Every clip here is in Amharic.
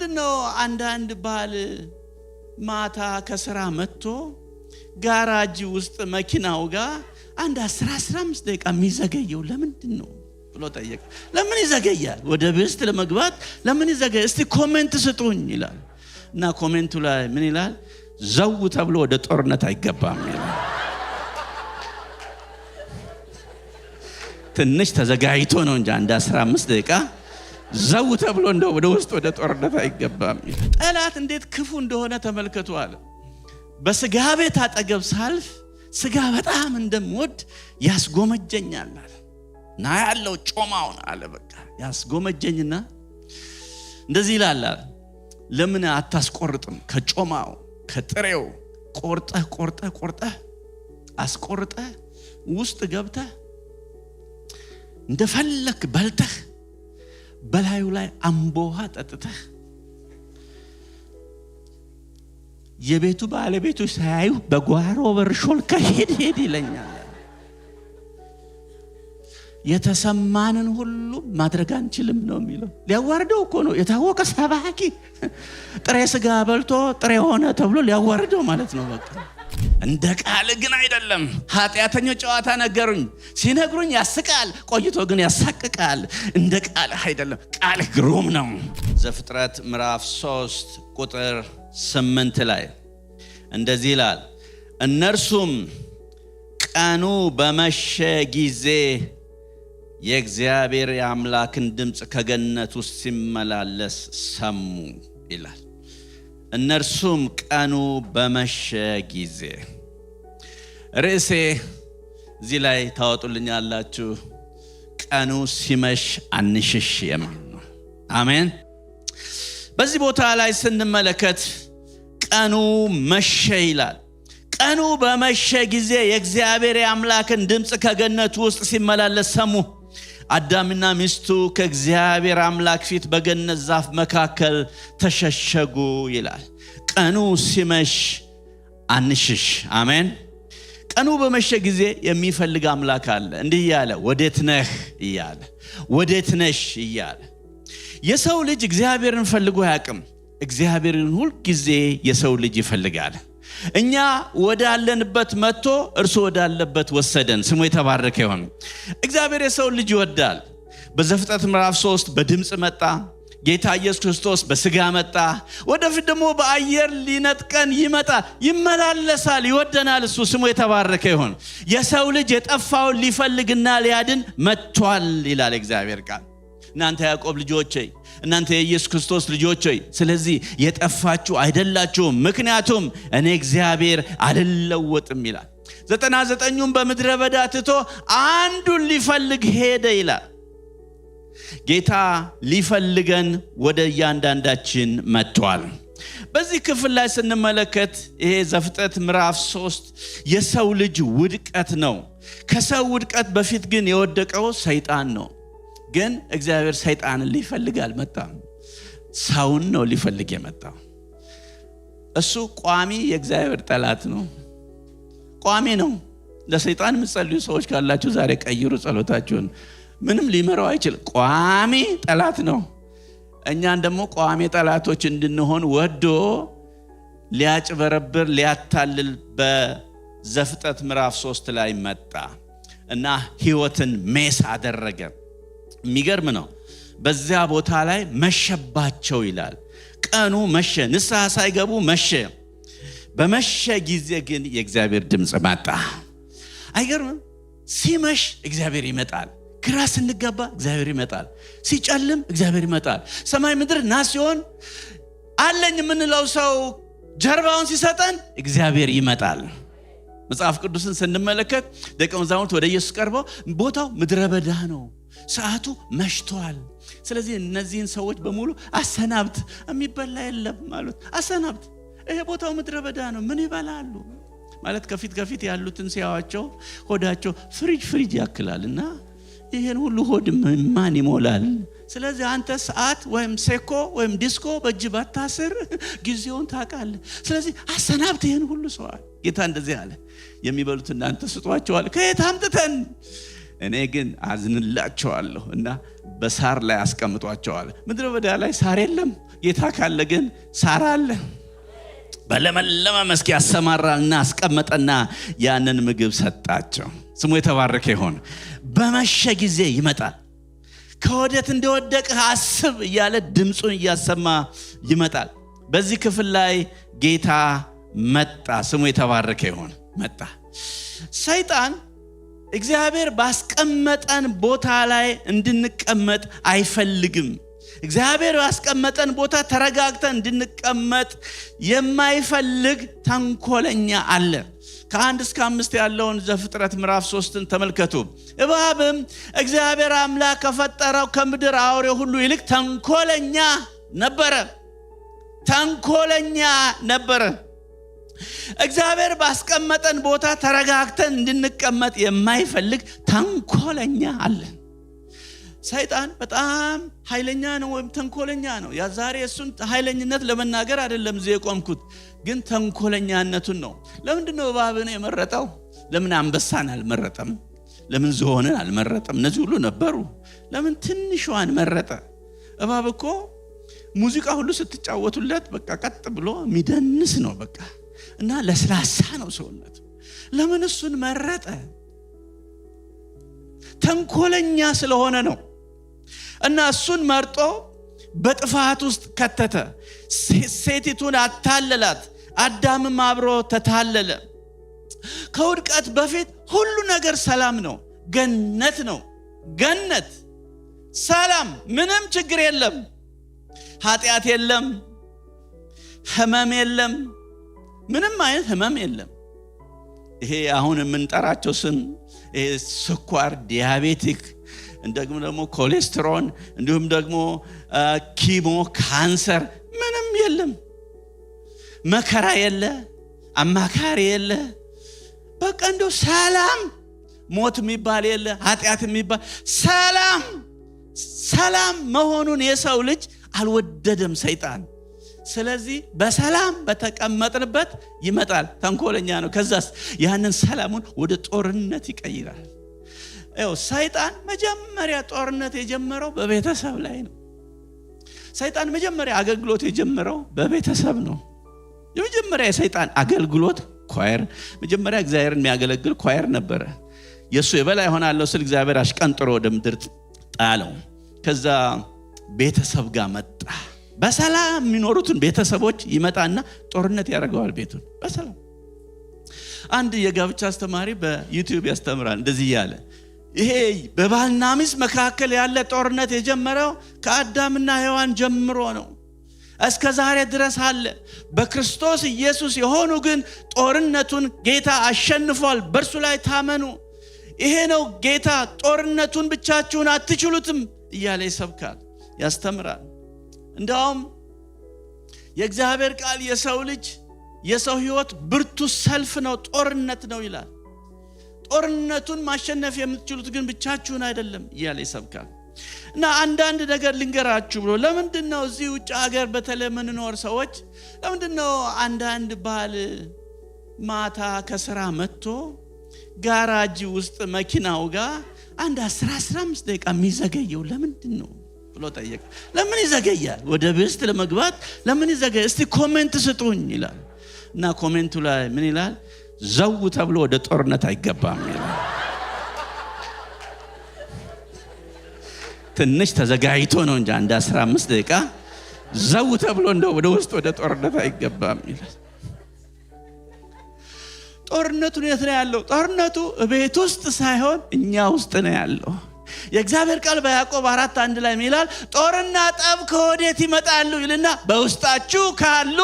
ለምንድነው አንዳንድ ባል ማታ ከስራ መጥቶ ጋራጅ ውስጥ መኪናው ጋር አንድ 15 ደቂቃ የሚዘገየው ለምንድነው ብሎ ጠየቀ። ለምን ይዘገያል? ወደ ቤት ለመግባት ለምን ይዘገያል? እስቲ ኮሜንት ስጡኝ ይላል። እና ኮሜንቱ ላይ ምን ይላል? ዘው ተብሎ ወደ ጦርነት አይገባም ይላል። ትንሽ ተዘጋይቶ ነው እንጂ አንድ 15 ደቂቃ ዘው ተብሎ እንደው ወደ ውስጥ ወደ ጦርነት አይገባም ይላል። ጠላት እንዴት ክፉ እንደሆነ ተመልከቱ አለ። በስጋ ቤት አጠገብ ሳልፍ ስጋ በጣም እንደምወድ ያስጎመጀኛል አለ። ና ያለው ጮማውን አለ በቃ ያስጎመጀኝና እንደዚህ ይላል አለ። ለምን አታስቆርጥም? ከጮማው ከጥሬው ቆርጠህ አስቆርጠህ ውስጥ ገብተህ እንደፈለክ በልተህ በላዩ ላይ አምቦሃ ጠጥተህ የቤቱ ባለቤቶች ሳያዩ በጓሮ በር ሾልከህ ሄድ ይለኛል። የተሰማንን ሁሉ ማድረግ አንችልም ነው የሚለው። ሊያዋርደው እኮ ነው የታወቀ ሰባኪ ጥሬ ስጋ በልቶ ጥሬ ሆነ ተብሎ ሊያዋርደው ማለት ነው። በቃ እንደ ቃል ግን አይደለም። ኃጢያተኞች ጨዋታ ነገሩኝ፣ ሲነግሩኝ ያስቃል፣ ቆይቶ ግን ያሳቅቃል። እንደ ቃል አይደለም፣ ቃል ግሩም ነው። ዘፍጥረት ምዕራፍ 3 ቁጥር 8 ላይ እንደዚህ ይላል፣ እነርሱም ቀኑ በመሸ ጊዜ የእግዚአብሔር የአምላክን ድምጽ ከገነት ውስጥ ሲመላለስ ሰሙ ይላል። እነርሱም ቀኑ በመሸ ጊዜ። ርዕሴ እዚህ ላይ ታወጡልኛላችሁ፣ ቀኑ ሲመሽ አንሽሽ የሚል ነው። አሜን። በዚህ ቦታ ላይ ስንመለከት ቀኑ መሸ ይላል። ቀኑ በመሸ ጊዜ የእግዚአብሔር የአምላክን ድምጽ ከገነት ውስጥ ሲመላለስ ሰሙ። አዳምና ሚስቱ ከእግዚአብሔር አምላክ ፊት በገነት ዛፍ መካከል ተሸሸጉ ይላል። ቀኑ ሲመሽ አንሽሽ። አሜን። ቀኑ በመሸ ጊዜ የሚፈልግ አምላክ አለ። እንዲህ እያለ ወዴት ነህ እያለ፣ ወዴት ነሽ እያለ። የሰው ልጅ እግዚአብሔርን ፈልጎ አያውቅም። እግዚአብሔርን ሁሉ ጊዜ የሰው ልጅ ይፈልጋል። እኛ ወዳለንበት መጥቶ እርሱ ወዳለበት ወሰደን። ስሙ የተባረከ ይሁን። እግዚአብሔር የሰው ልጅ ይወዳል። በዘፍጥረት ምዕራፍ 3 በድምጽ መጣ። ጌታ ኢየሱስ ክርስቶስ በስጋ መጣ። ወደፊት ደግሞ በአየር ሊነጥቀን ይመላለሳል፣ ይወደናል። እሱ ስሙ የተባረከ ይሁን። የሰው ልጅ የጠፋውን ሊፈልግና ሊያድን መጥቷል ይላል እግዚአብሔር ቃል። እናንተ ያዕቆብ ልጆች፣ እናንተ የኢየሱስ ክርስቶስ ልጆች፣ ስለዚህ የጠፋችሁ አይደላችሁም፣ ምክንያቱም እኔ እግዚአብሔር አልለወጥም ይላል። 99ን በምድረ በዳ ትቶ አንዱን ሊፈልግ ሄደ ይላል። ጌታ ሊፈልገን ወደ እያንዳንዳችን መጥቷል። በዚህ ክፍል ላይ ስንመለከት ይሄ ዘፍጥረት ምዕራፍ 3 የሰው ልጅ ውድቀት ነው። ከሰው ውድቀት በፊት ግን የወደቀው ሰይጣን ነው። ግን እግዚአብሔር ሰይጣንን ሊፈልግ አልመጣም፣ ሰውን ነው ሊፈልግ የመጣው። እሱ ቋሚ የእግዚአብሔር ጠላት ነው፣ ቋሚ ነው። ለሰይጣን የምትጸልዩ ሰዎች ካላችሁ ዛሬ ቀይሩ ጸሎታችሁን። ምንም ሊመራው አይችልም፣ ቋሚ ጠላት ነው። እኛን ደግሞ ቋሚ ጠላቶች እንድንሆን ወዶ ሊያጭበረብር ሊያታልል በዘፍጥረት ምዕራፍ 3 ላይ መጣ እና ሕይወትን ሜስ አደረገ። የሚገርም ነው። በዚያ ቦታ ላይ መሸባቸው ይላል። ቀኑ መሸ፣ ንስሐ ሳይገቡ መሸ። በመሸ ጊዜ ግን የእግዚአብሔር ድምጽ መጣ። አይገርምም? ሲመሽ እግዚአብሔር ይመጣል። ግራ ስንገባ እግዚአብሔር ይመጣል። ሲጨልም እግዚአብሔር ይመጣል። ሰማይ ምድር ናስ ሲሆን አለኝ የምንለው ሰው ጀርባውን ሲሰጠን እግዚአብሔር ይመጣል። መጽሐፍ ቅዱስን ስንመለከት ደቀ መዛሙርት ወደ ኢየሱስ ቀርበው ቦታው ምድረ በዳ ነው፣ ሰዓቱ መሽቷል፣ ስለዚህ እነዚህን ሰዎች በሙሉ አሰናብት፣ የሚበላ የለም ማለት አሰናብት፣ ይሄ ቦታው ምድረ በዳ ነው፣ ምን ይበላሉ ማለት ከፊት ያሉትን ሲያዋቸው ሆዳቸው ፍሪጅ ያክላልና ይሄን ሁሉ ሆድ ማን ይሞላል? ስለዚህ አንተ ሰዓት ወይም ሴኮ ወይም ዲስኮ በእጅ ባታስር ጊዜውን ታውቃለህ። ስለዚህ አሰናብት ይሄን ሁሉ ሰው። ጌታ እንደዚህ አለ፣ የሚበሉት እናንተ ስጧቸዋል። ከየት አምጥተን እኔ ግን አዝንላቸዋለሁ እና በሳር ላይ አስቀምጧቸዋል። ምድረ በዳ ላይ ሳር የለም፣ ጌታ ካለ ግን ሳር አለ። በለመለመ መስክ ያሰማራልና አስቀመጠና ያንን ምግብ ሰጣቸው። ስሙ የተባረከ ይሁን። በመሸ ጊዜ ይመጣል። ከወዴት እንደወደቅህ አስብ እያለ ድምጹን እያሰማ ይመጣል። በዚህ ክፍል ላይ ጌታ መጣ። ስሙ የተባረከ ይሁን። መጣ። ሰይጣን እግዚአብሔር ባስቀመጠን ቦታ ላይ እንድንቀመጥ አይፈልግም። እግዚአብሔር ባስቀመጠን ቦታ ተረጋግተን እንድንቀመጥ የማይፈልግ ተንኮለኛ አለ። ከ1 እስከ 5 ያለውን ዘፍጥረት ምዕራፍ 3ን ተመልከቱ። እባብም እግዚአብሔር አምላክ ከፈጠረው ከምድር አውሬ ሁሉ ይልቅ ተንኮለኛ ነበረ። እግዚአብሔር ባስቀመጠን ቦታ ተረጋግተን እንድንቀመጥ የማይፈልግ ተንኮለኛ አለ። ሰይጣን በጣም ኃይለኛ ነው ወይም ተንኮለኛ ነው። ያ ዛሬ እሱን ኃይለኝነት ለመናገር አይደለም እዚህ የቆምኩት፣ ግን ተንኮለኛነቱን ነው። ለምንድን ነው እባብን የመረጠው? ለምን አንበሳን አልመረጠም? ለምን ዝሆንን አልመረጠም? እነዚህ ሁሉ ነበሩ። ለምን ትንሿን መረጠ? እባብ እኮ ሙዚቃ ሁሉ ስትጫወቱለት በቃ ቀጥ ብሎ የሚደንስ ነው በቃ እና ለስላሳ ነው ሰውነቱ። ለምን እሱን መረጠ? ተንኮለኛ ስለሆነ ነው። እና እሱን መርጦ በጥፋት ውስጥ ከተተ። ሴቲቱን አታለላት። አዳምም አብሮ ተታለለ። ከውድቀት በፊት ሁሉ ነገር ሰላም ነው፣ ገነት ነው። ገነት ሰላም፣ ምንም ችግር የለም፣ ኃጢአት የለም፣ ህመም የለም፣ ምንም አይነት ህመም የለም። ይሄ አሁን የምንጠራቸው ስም ስኳር፣ ዲያቤቲክ፣ እንደግሞ ደግሞ ኮሌስትሮል፣ እንዲሁም ደግሞ ኪሞ፣ ካንሰር ምንም የለም። መከራ የለ፣ አማካሪ የለ። በቃ እንደው ሰላም፣ ሞት የሚባል የለ፣ ኃጢአት የሚባል ሰላም መሆኑን የሰው ልጅ አልወደደም ሰይጣን። ስለዚህ በሰላም በተቀመጥንበት ይመጣል። ተንኮለኛ ነው። ከዛስ ያንን ሰላሙን ወደ ጦርነት ይቀይራል። ሰይጣን መጀመሪያ ጦርነት የጀመረው በቤተሰብ ላይ ነው። ሰይጣን መጀመሪያ አገልግሎት የጀመረው በቤተሰብ ነው። የመጀመሪያ የሰይጣን አገልግሎት ኳየር፣ መጀመሪያ እግዚአብሔርን የሚያገለግል ኳየር ነበረ። የሱ የበላይ ሆናለሁ ስለ እግዚአብሔር አሽቀንጥሮ ወደ ምድር ጣለው። ከዛ ቤተሰብ ጋር መጣ። በሰላም የሚኖሩትን ቤተሰቦች ይመጣና ጦርነት ያደርገዋል ቤቱን በሰላም። አንድ የጋብቻ አስተማሪ በዩቲዩብ ያስተምራል እንደዚህ ያለ፣ ይሄ በባልና ሚስት መካከል ያለ ጦርነት የጀመረው ከአዳምና ሔዋን ጀምሮ ነው፣ እስከ ዛሬ ድረስ አለ። በክርስቶስ ኢየሱስ የሆኑ ግን ጦርነቱን ጌታ አሸንፏል። በእርሱ ላይ ታመኑ። ይሄ ነው ጌታ። ጦርነቱን ብቻችሁን አትችሉትም እያለ ይሰብካል፣ ያስተምራል። እንደውም የእግዚአብሔር ቃል የሰው ልጅ የሰው ህይወት ብርቱ ሰልፍ ነው፣ ጦርነት ነው ይላል። ጦርነቱን ማሸነፍ የምትችሉት ግን ብቻችሁን አይደለም እያለ ይሰብካል። እና አንዳንድ ነገር ልንገራችሁ ብሎ ለምንድነው እዚህ ውጭ ሀገር በተለይ ምንኖር ሰዎች ለምንድነው አንዳንድ ባል ማታ ከስራ መጥቶ ጋራጅ ውስጥ መኪናው ጋር አንድ 10-15 ደቂቃ የሚዘገየው ለምንድነው ብሎ ጠየቀ። ለምን ይዘገያል? ወደ ቤት ለመግባት ለምን ይዘገያል? እስቲ ኮሜንት ስጡኝ ይላል። እና ኮሜንቱ ላይ ምን ይላል? ዘው ተብሎ ወደ ጦርነት አይገባም ይላል። ትንሽ ተዘጋጅቶ ነው እንጂ አንድ 15 ደቂቃ ዘው ተብሎ እንደው ወደ ውስጥ ወደ ጦርነት አይገባም ይላል። ጦርነቱ የት ነው ያለው? ጦርነቱ ቤት ውስጥ ሳይሆን እኛ ውስጥ ነው ያለው። የእግዚአብሔር ቃል በያዕቆብ 4:1 ላይ ይላል ጦርና ጠብ ከወዴት ይመጣሉ ይልና በውስጣችሁ ካሉ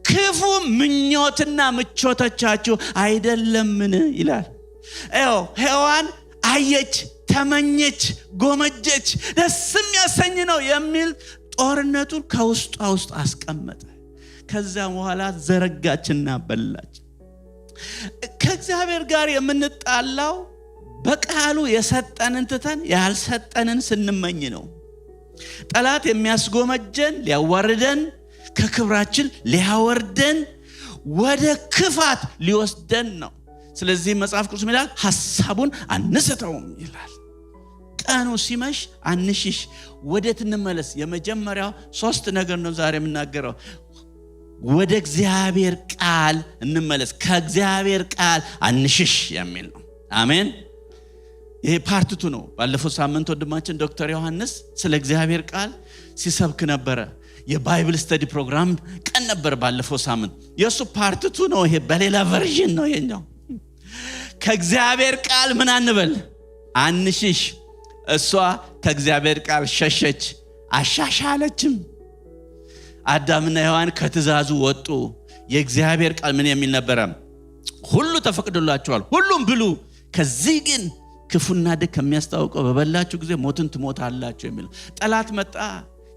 ክፉ ምኞትና ምቾቶቻችሁ አይደለምን ይላል። ሔዋን አየች፣ ተመኘች፣ ጎመጀች፣ ደስ የሚያሰኝ ነው የሚል ጦርነቱን ከውስጧ ውስጥ አስቀመጠ። ከዛ በኋላ ዘረጋችና በላች። ከእግዚአብሔር ጋር የምንጣላው በቃሉ የሰጠንን ትተን ያልሰጠንን ስንመኝ ነው። ጠላት የሚያስጎመጀን ሊያዋርደን፣ ከክብራችን ሊያወርደን፣ ወደ ክፋት ሊወስደን ነው። ስለዚህ መጽሐፍ ቅዱስ ይላል ሐሳቡን አንስተውም ይላል። ቀኑ ሲመሽ አንሽሽ። ወዴት እንመለስ? የመጀመሪያው 3 ነገር ነው ዛሬ የምናገረው። ወደ እግዚአብሔር ቃል እንመለስ፣ ከእግዚአብሔር ቃል አንሽሽ የሚል ነው። አሜን። ይሄ ፓርት 2 ነው። ባለፈው ሳምንት ወንድማችን ዶክተር ዮሐንስ ስለ እግዚአብሔር ቃል ሲሰብክ ነበረ። የባይብል ስተዲ ፕሮግራም ቀን ነበር ባለፈው ሳምንት። የሱ ፓርት 2 ነው። ይሄ በሌላ ቨርዥን ነው የኛው። ከእግዚአብሔር ቃል ምን አንበል? አንሽሽ። እሷ ከእግዚአብሔር ቃል ሸሸች፣ አሻሻለችም። አዳምና ሔዋን ከትእዛዙ ወጡ። የእግዚአብሔር ቃል ምን የሚል ነበረ? ሁሉ ተፈቅዶላችኋል፣ ሁሉም ብሉ፣ ከዚህ ግን ክፉና ደግ ከሚያስታውቀው በበላችሁ ጊዜ ሞትን ትሞታላችሁ የሚል። ጠላት መጣ።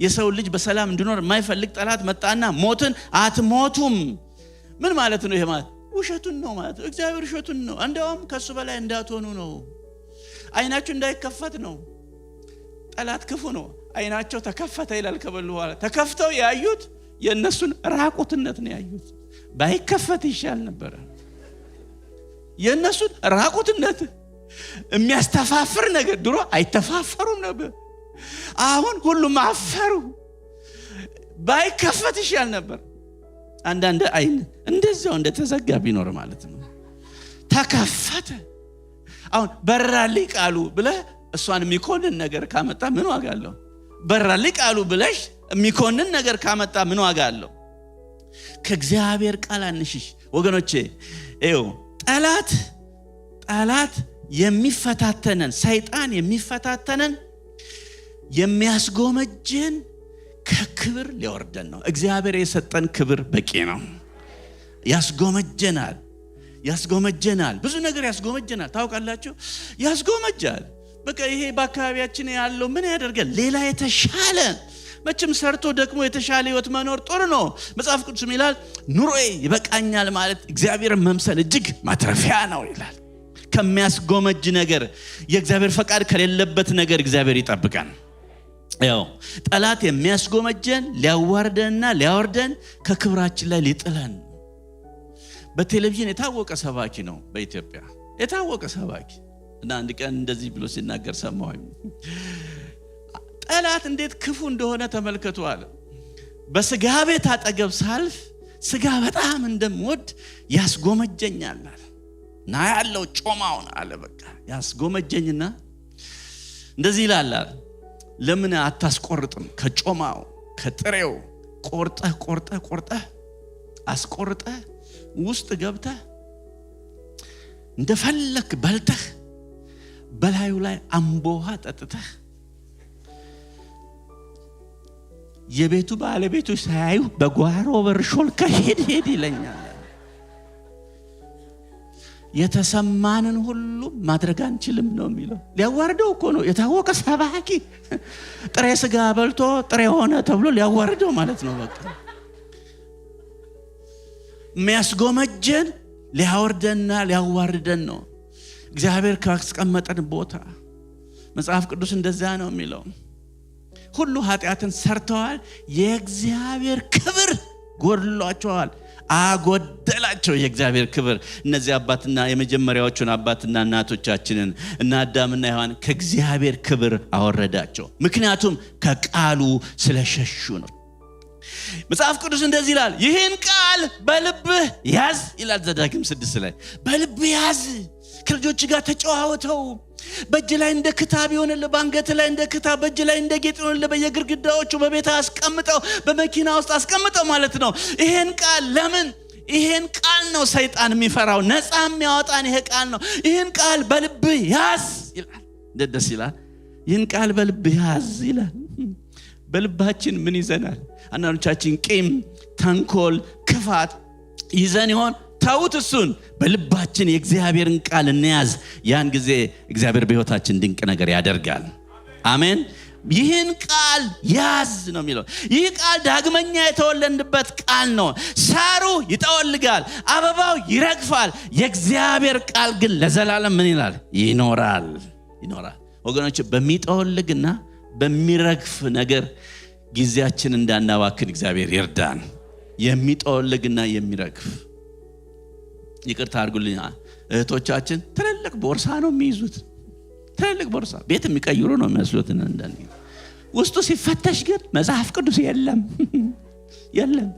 የሰው ልጅ በሰላም እንዲኖር የማይፈልግ ጠላት መጣና ሞትን አትሞቱም። ምን ማለት ነው? ይሄ ማለት ውሸቱን ነው ማለት ነው። እግዚአብሔር ውሸቱን ነው። እንደውም ከሱ በላይ እንዳትሆኑ ነው። አይናችሁ እንዳይከፈት ነው። ጠላት ክፉ ነው። አይናቸው ተከፈተ ይላል። ከበሉ በኋላ ተከፍተው ያዩት የነሱን ራቁትነት ነው ያዩት። ባይከፈት ይሻል ነበር። የነሱን ራቁትነት የሚያስተፋፍር ነገር ድሮ አይተፋፈሩም ነበር። አሁን ሁሉም አፈሩ። ባይከፈት ይሻል ነበር። አንዳንድ አይን እንደዛው እንደተዘጋ ቢኖር ማለት ነው። ተከፈተ። አሁን በራልኝ ቃሉ ብለህ እሷን የሚኮንን ነገር ካመጣ ምን ዋጋ አለው? በራልኝ ቃሉ ብለሽ የሚኮንን ነገር ካመጣ ምን ዋጋ አለው? ከእግዚአብሔር ቃል አንሽሽ ወገኖቼ። ይኸው ጠላት የሚፈታተነን፣ ሰይጣን የሚፈታተነን የሚያስጎመጀን ከክብር ሊያወርደን ነው። እግዚአብሔር የሰጠን ክብር በቂ ነው። ያስጎመጀናል። ብዙ ነገር ያስጎመጀናል። ታውቃላችሁ? ያስጎመጃል። በቃ ይሄ በአካባቢያችን ያለው ምን ያደርጋል? ሌላ የተሻለ መቼም ሰርቶ ደግሞ የተሻለ ህይወት መኖር ጥሩ ነው። መጽሐፍ ቅዱስ ይላል ኑሮዬ ይበቃኛል ማለት እግዚአብሔርን መምሰል እጅግ ማትረፊያ ነው ይላል። ከሚያስጎመጅ ነገር፣ የእግዚአብሔር ፈቃድ ከሌለበት ነገር እግዚአብሔር ይጠብቀን። ያው ጠላት የሚያስጎመጀን ሊያዋርደንና ሊያወርደን ከክብራችን ላይ ሊጥለን። በቴሌቪዥን የታወቀ ሰባኪ ነው በኢትዮጵያ የታወቀ ሰባኪ እና አንድ ቀን እንደዚህ ብሎ ሲናገር ሰማሁኝ። ጠላት እንዴት ክፉ እንደሆነ ተመልከቱ አለ። በስጋ ቤት አጠገብ ሳልፍ ስጋ በጣም እንደምወድ ያስጎመጀኛል አለ። ና ያለው ጮማውን አለ በቃ ያስጎመጀኝና እንደዚህ ይላል አለ፣ ለምን አታስቆርጥም? ከጮማው ከጥሬው ቆርጠህ አስቆርጠህ ውስጥ ገብተህ እንደፈለክ በልተህ በላዩ ላይ አምቦሃ ጠጥተህ የቤቱ ባለቤቶች ሳያዩ በጓሮ በር ሾልከህ ሄድ ይለኛል። የተሰማንን ሁሉ ማድረግ አንችልም ነው የሚለው። ሊያዋርደው እኮ ነው የታወቀ ሰባኪ። ጥሬ ስጋ በልቶ ጥሬ ሆነ ተብሎ ሊያዋርደው ማለት ነው። በቃ የሚያስጎመጀን ሊያወርደንና ሊያዋርደን ነው። እግዚአብሔር ካስቀመጠን ቦታ መጽሐፍ ቅዱስ እንደዛ ነው የሚለው። ሁሉ ኃጢአትን ሰርተዋል፣ የእግዚአብሔር ክብር ጎድሏቸዋል፣ አጎደላቸው የእግዚአብሔር ክብር። እነዚህ አባትና የመጀመሪያዎቹን አባትና እናቶቻችንን እና አዳምና ሔዋን ከእግዚአብሔር ክብር አወረዳቸው። ምክንያቱም ከቃሉ ስለሸሹ ነው። መጽሐፍ ቅዱስ እንደዚህ ይላል፣ ይህን ቃል በልብህ ያዝ ይላል ዘዳግም 6 ላይ። በልብህ ያዝ፣ ከልጆች ጋር ተጨዋወተው፣ በእጅ ላይ እንደ ክታብ ይሆንልህ፣ በአንገት ላይ እንደ ክታብ፣ በእጅ ላይ እንደ ጌጥ ይሆንልህ፣ በየግድግዳዎቹ በቤት አስቀምጠው፣ በመኪና ውስጥ አስቀምጠው ማለት ነው። ይሄን ቃል ለምን? ይሄን ቃል ነው ሰይጣን የሚፈራው፣ ነፃ የሚያወጣን ይሄ ቃል ነው። ይሄን ቃል በልብህ ያዝ ይላል። ደስ ይላል። ይሄን ቃል በልብህ ያዝ ይላል። በልባችን ምን ይዘናል? አንዳንዶቻችን ቂም፣ ተንኮል፣ ክፋት ይዘን ይሆን? ታውት እሱን በልባችን የእግዚአብሔርን ቃል እንያዝ። ያን ጊዜ እግዚአብሔር በሕይወታችን ድንቅ ነገር ያደርጋል። አሜን። ይህን ቃል ያዝ ነው የሚለው። ይህ ቃል ዳግመኛ የተወለድንበት ቃል ነው። ሳሩ ይጠወልጋል፣ አበባው ይረግፋል፣ የእግዚአብሔር ቃል ግን ለዘላለም ምን ይላል? ይኖራል። ወገኖች በሚጠወልግና በሚረግፍ ነገር ጊዜያችን እንዳናባክን እግዚአብሔር ይርዳን። የሚጠወልግና የሚረግፍ ይቅርታ አድርጉልኝ እህቶቻችን ትልልቅ ቦርሳ ነው የሚይዙት። ትልቅ ቦርሳ ቤት የሚቀይሩ ነው የሚመስሉት እንደኔ ውስጡ ሲፈተሽ ግን መጽሐፍ ቅዱስ የለም የለም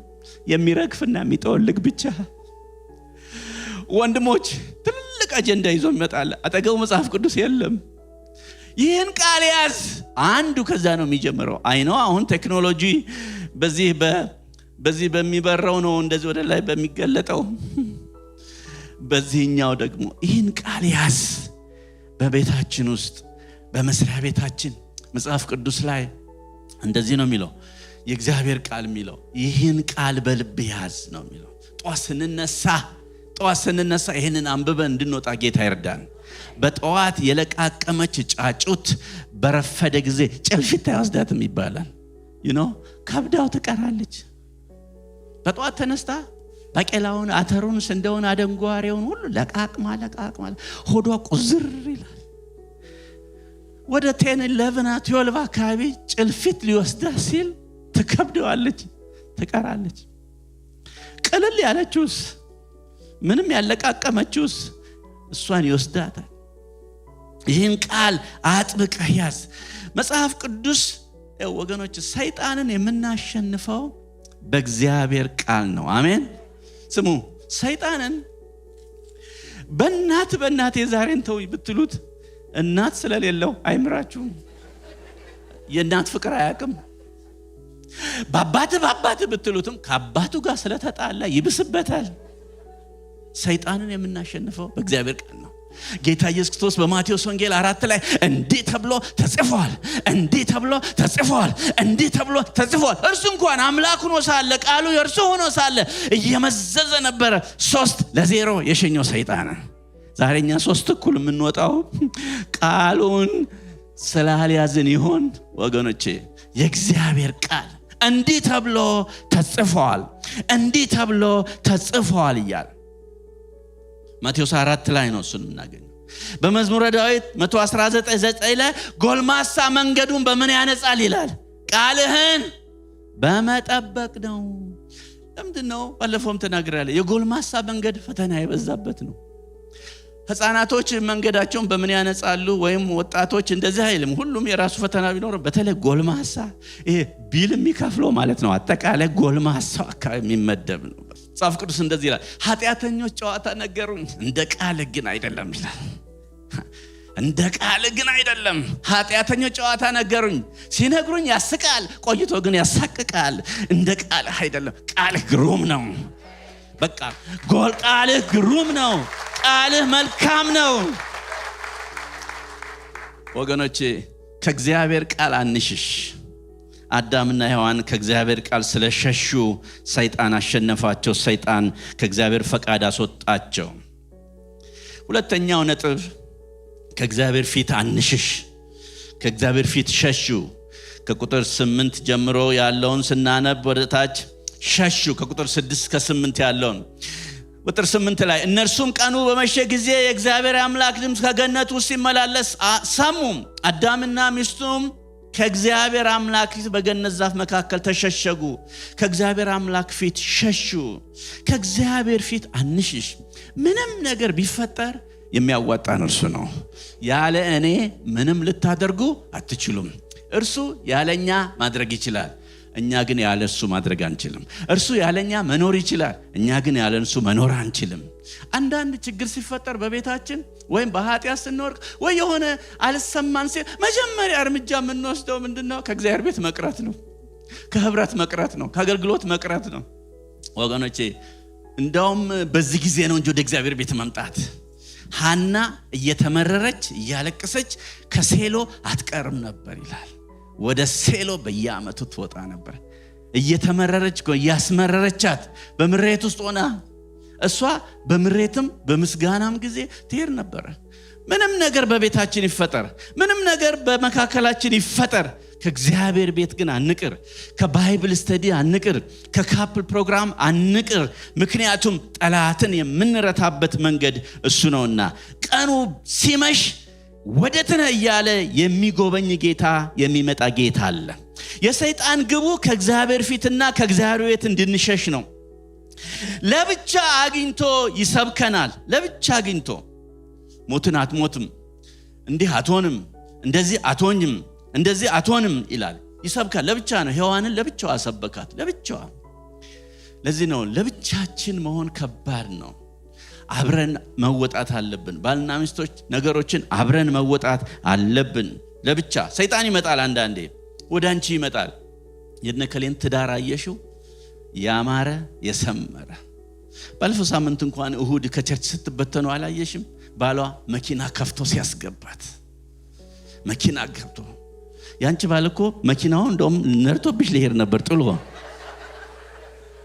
የሚረግፍና የሚጠወልግ ብቻ ወንድሞች ትልቅ አጀንዳ ይዞ ይመጣል አጠገቡ መጽሐፍ ቅዱስ የለም ይህን ቃል ያዝ አንዱ ከዛ ነው የሚጀምረው አይነው አሁን ቴክኖሎጂ በዚህ በሚበራው ነው እንደዚህ ወደ ላይ በሚገለጠው በዚህኛው ደግሞ ይህን ቃል ያዝ በቤታችን ውስጥ በመስሪያ ቤታችን መጽሐፍ ቅዱስ ላይ እንደዚህ ነው የሚለው የእግዚአብሔር ቃል የሚለው ይህን ቃል በልብ ያዝ ነው የሚለው ጠዋት ስንነሳ ይህንን አንብበን እንድንወጣ ጌታ ይርዳን በጠዋት የለቃቀመች ጫጩት በረፈደ ጊዜ ጭልፊት አይወስዳትም ይባላል ከብዳው ትቀራለች በጠዋት ተነስታ ባቄላውን አተሩን ስንዴውን አደንጓሬውን ሁሉ ለቃቅማ ሆዷ ቁዝር ይላል ወደ 10 11 12 አካባቢ ጭልፊት ሊወስዳ ሲል ትከብደዋለች ትቀራለች ቀለል ያለችውስ ምንም ያለቃቀመችውስ እሷን ይወስዳታል ይህን ቃል አጥብቀህ ያዝ መጽሐፍ ቅዱስ ወገኖች ሰይጣንን የምናሸንፈው በእግዚአብሔር ቃል ነው አሜን ስሙ ሰይጣንን በእናት የዛሬን ተው ብትሉት እናት ስለሌለው አይምራችሁም የእናት ፍቅር አያውቅም በአባት ብትሉትም ከአባቱ ጋር ስለተጣላ ይብስበታል ሰይጣንን የምናሸንፈው በእግዚአብሔር ቃል ነው ጌታ ኢየሱስ ክርስቶስ በማቴዎስ ወንጌል 4 ላይ እንዲህ ተብሎ ተጽፏል እርሱ እንኳን አምላክ ሆኖ ሳለ ቃሉ የእርሱ ሆኖ ሳለ እየመዘዘ ነበር 3-0 የሸኘው ሰይጣን ዛሬኛ 3 እኩል የምንወጣው ቃሉን ስላልያዝን ይሆን ወገኖቼ የእግዚአብሔር ቃል እንዲህ ተብሎ ተጽፏል ይላል ማቴዎስ 4 ላይ ነው እሱን እናገኘው በመዝሙረ ዳዊት 119:9 ላይ ጎልማሳ መንገዱን በምን ያነጻል ይላል ቃልህን በመጠበቅ ነው ለምንድነው ባለፈውም ተናግሬያለሁ የጎልማሳ መንገድ ፈተና የበዛበት ነው ህፃናቶች መንገዳቸውን በምን ያነጻሉ ወይም ወጣቶች እንደዚህ አይልም ሁሉም የራሱ ፈተና ቢኖር በተለይ ጎልማሳ ይሄ ቢል የሚከፍለው ማለት ነው አጠቃላይ ጎልማሳው አካባቢ የሚመደብ ነው መጽሐፍ ቅዱስ እንደዚህ ይላል ኃጢያተኞች ጨዋታ ነገሩኝ እንደ ቃል ግን አይደለም ይላል እንደ ቃል ግን አይደለም ኃጢያተኞች ጨዋታ ነገሩኝ ሲነግሩኝ ያስቃል ቆይቶ ግን ያሳቅቃል እንደ ቃል አይደለም ቃልህ ግሩም ነው በቃ ቃልህ ግሩም ነው ቃልህ መልካም ነው ወገኖቼ ከእግዚአብሔር ቃል አንሽሽ አዳምና ሔዋን ከእግዚአብሔር ቃል ስለሸሹ ሰይጣን አሸነፋቸው ሰይጣን ከእግዚአብሔር ፈቃድ አስወጣቸው ሁለተኛው ነጥብ ከእግዚአብሔር ፊት አንሽሽ ከእግዚአብሔር ፊት ሸሹ ከቁጥር 8 ጀምሮ ያለውን ስናነብ ወደታች ሸሹ ከቁጥር 6 እስከ 8 ያለውን ቁጥር 8 ላይ እነርሱም ቀኑ በመሸ ጊዜ የእግዚአብሔር አምላክ ድምፅ ከገነት ውስጥ ሲመላለስ ሰሙ አዳምና ሚስቱም ከእግዚአብሔር አምላክ በገነት ዛፍ መካከል ተሸሸጉ ከእግዚአብሔር አምላክ ፊት ሸሹ ከእግዚአብሔር ፊት አንሽሽ ምንም ነገር ቢፈጠር የሚያዋጣን እርሱ ነው ያለ እኔ ምንም ልታደርጉ አትችሉም እርሱ ያለኛ ማድረግ ይችላል እኛ ግን ያለ እሱ ማድረግ አንችልም እርሱ ያለኛ መኖር ይችላል እኛ ግን ያለ እሱ መኖር አንችልም አንዳንድ ችግር ሲፈጠር በቤታችን ወይም በኃጢአት ስንወርቅ ወይ የሆነ አልሰማን ሲል መጀመሪያ እርምጃ የምንወስደው ምንድነው ከእግዚአብሔር ቤት መቅረት ነው ከህብረት መቅረት ነው ከአገልግሎት መቅረት ነው ወገኖቼ እንደውም በዚህ ጊዜ ነው እንጂ ወደ እግዚአብሔር ቤት መምጣት ሐና እየተመረረች እያለቀሰች ከሴሎ አትቀርም ነበር ይላል ወደ ሴሎ በየዓመቱ ትወጣ ነበር እየተመረረች ያስመረረቻት በምሬት ውስጥ ሆና እሷ በምሬትም በምስጋናም ጊዜ ትሄድ ነበር ምንም ነገር በቤታችን ይፈጠር ምንም ነገር በመካከላችን ይፈጠር ከእግዚአብሔር ቤት ግን አንቅር ከባይብል ስተዲ አንቅር ከካፕል ፕሮግራም አንቅር ምክንያቱም ጠላትን የምንረታበት መንገድ እሱ ነውና ቀኑ ሲመሽ ወደተነ ያለ የሚጎበኝ ጌታ የሚመጣ ጌታ አለ የሰይጣን ግቡ ከእግዚአብሔር ፊትና ከእግዚአብሔር ቤት እንድንሸሽ ነው ለብቻ አግኝቶ ይሰብከናል ለብቻ አግኝቶ ሞትን አትሞትም እንዲህ አትሆንም፣ እንደዚህ አትሆንም፣ እንደዚህ አትሆንም ይላል። ይሰብካል። ለብቻ ነው። ሔዋንን ለብቻዋ ሰበካት፣ ለብቻዋ። ለዚህ ነው ለብቻችን መሆን ከባድ ነው። አብረን መወጣት አለብን። ባልና ሚስቶች ነገሮችን አብረን መወጣት አለብን። ለብቻ ሰይጣን ይመጣል። አንዳንዴ ወዳንቺ ይመጣል። የነከሌን ትዳር አየሽው? ያማረ የሰመረ። ባለፈው ሳምንት እንኳን እሁድ ከቸርች ስትበተኑ አላየሽም? ባሏ መኪና ከፍቶ ሲያስገባት፣ መኪና ከፍቶ። ያንቺ ባልኮ መኪናው እንደውም ነርቶብሽ ሊሄድ ነበር፣ ጥሎ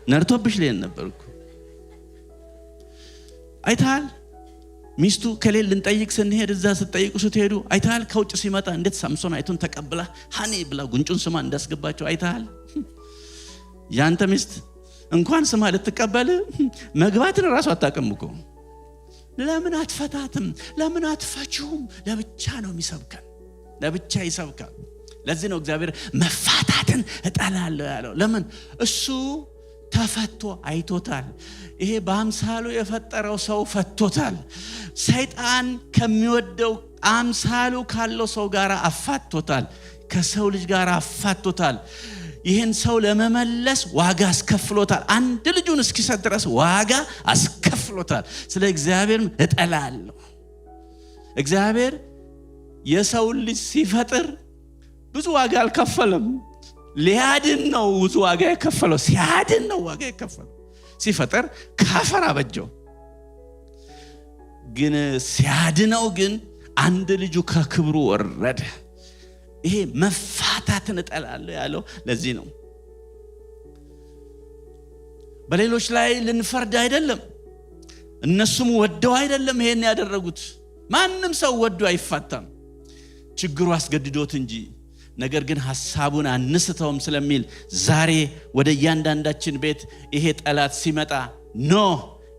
ነርቶብሽ ሊሄድ ነበርኩ። አይታል ሚስቱ ከሌል ልንጠይቅ ስንሄድ እዛ ስትጠይቁ ስትሄዱ አይታል ከውጭ ሲመጣ እንዴት ሳምሶን አይቱን ተቀብላ ሃኒ ብላ ጉንጩን ስማ እንዳስገባቸው አይታል። ያንተ ሚስት እንኳን ስማ ልትቀበል መግባትን ራሱ አታቀምቁ። ለምን አትፈታትም? ለምን አትፈቹም? ለብቻ ነው የሚሰብከን፣ ለብቻ ይሰብካል። ለዚህ ነው እግዚአብሔር መፋታትን እጠላለሁ ያለው። ለምን? እሱ ተፈቶ አይቶታል። ይሄ በአምሳሉ የፈጠረው ሰው ፈቶታል። ሰይጣን ከሚወደው አምሳሉ ካለው ሰው ጋር አፋቶታል፣ ከሰው ልጅ ጋር አፋቶታል። ይህን ሰው ለመመለስ ዋጋ አስከፍሎታል። አንድ ልጁን እስኪሰጥ ድረስ ዋጋ አስከፍሎታል። ስለ እግዚአብሔር እጠላለሁ። እግዚአብሔር የሰው ልጅ ሲፈጥር ብዙ ዋጋ አልከፈለም። ሊያድን ነው ብዙ ዋጋ የከፈለው። ሲያድን ነው ዋጋ የከፈለው። ሲፈጥር ካፈር አበጀው። ግን ሲያድነው ግን አንድ ልጁ ከክብሩ ወረደ። ይሄ መፋታትን እጠላለሁ ያለው ለዚህ ነው። በሌሎች ላይ ልንፈርድ አይደለም። እነሱም ወደው አይደለም ይሄን ያደረጉት። ማንም ሰው ወዶ አይፋታም፣ ችግሩ አስገድዶት እንጂ። ነገር ግን ሐሳቡን አንስተውም ስለሚል ዛሬ ወደ እያንዳንዳችን ቤት ይሄ ጠላት ሲመጣ ኖ